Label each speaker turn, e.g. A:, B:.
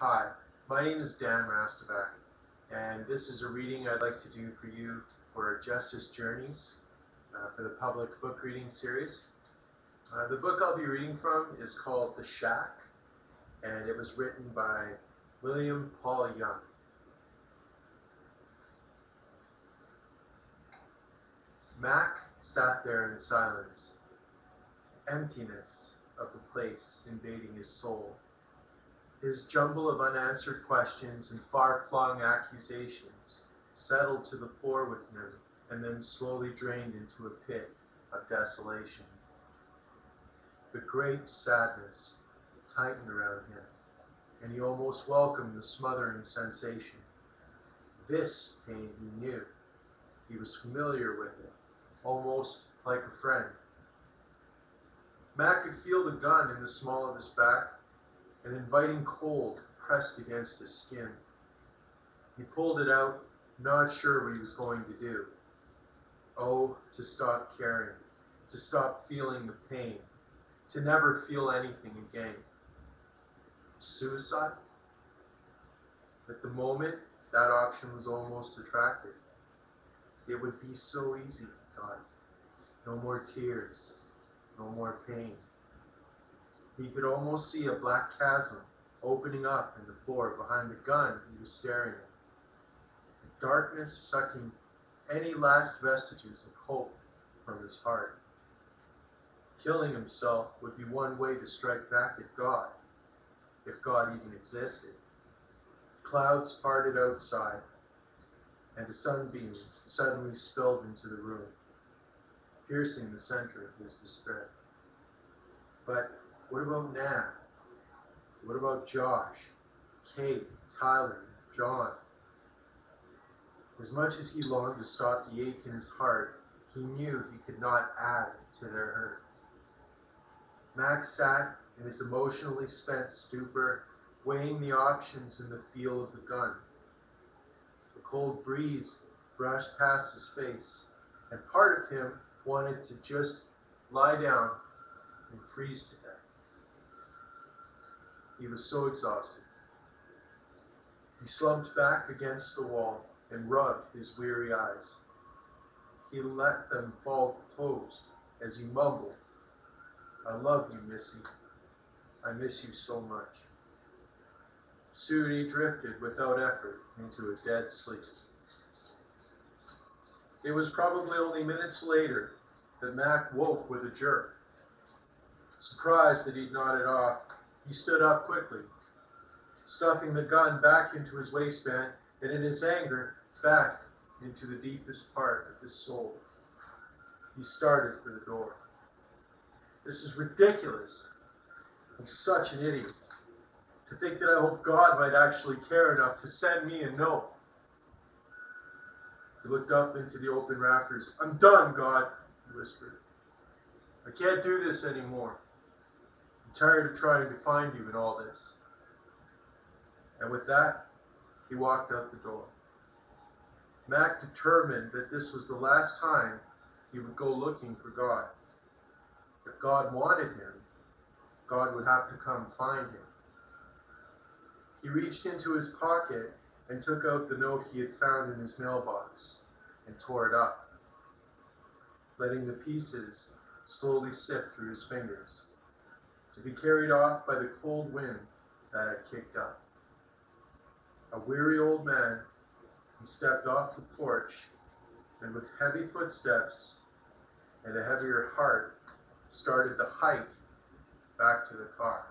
A: Hi, my name is Dan Rastovac, and this is a reading I'd like to do for you for Justice Journeys for the public book reading series. The book I'll be reading from is called The Shack, and it was written by William Paul Young. Mac sat there in silence, emptiness of the place invading his soul. His jumble of unanswered questions and far-flung accusations settled to the floor with him and then slowly drained into a pit of desolation. The great sadness tightened around him, and he almost welcomed the smothering sensation. This pain he knew. He was familiar with it, almost like a friend. Mac could feel the gun in the small of his back, an inviting cold pressed against his skin. He pulled it out, not sure what he was going to do. Oh, to stop caring, to stop feeling the pain, to never feel anything again. Suicide? At the moment, that option was almost attractive. It would be so easy, he thought. No more tears, no more pain. He could almost see a black chasm opening up in the floor behind the gun he was staring at. The darkness sucking any last vestiges of hope from his heart. Killing himself would be one way to strike back at God, if God even existed. Clouds parted outside, and a sunbeam suddenly spilled into the room, piercing the center of his despair. But what about Nan? What about Josh, Kate, Tyler, John? As much as he longed to stop the ache in his heart, he knew he could not add to their hurt. Max sat in his emotionally spent stupor, weighing the options in the feel of the gun. The cold breeze brushed past his face, and part of him wanted to just lie down and freeze to death. He was so exhausted. He slumped back against the wall and rubbed his weary eyes. He let them fall closed as he mumbled, "I love you, Missy. I miss you so much." Soon he drifted without effort into a dead sleep. It was probably only minutes later that Mac woke with a jerk. Surprised that he'd nodded off, he stood up quickly, stuffing the gun back into his waistband and in his anger back into the deepest part of his soul. He started for the door. This is ridiculous. I'm such an idiot. To think that I hope God might actually care enough to send me a note. He looked up into the open rafters. "I'm done, God," he whispered. "I can't do this anymore. I'm tired of trying to find you in all this." And with that, he walked out the door. Mac determined that this was the last time he would go looking for God. If God wanted him, God would have to come find him. He reached into his pocket and took out the note he had found in his mailbox and tore it up, letting the pieces slowly sift through his fingers, to be carried off by the cold wind that had kicked up. A weary old man, he stepped off the porch and with heavy footsteps and a heavier heart started the hike back to the car.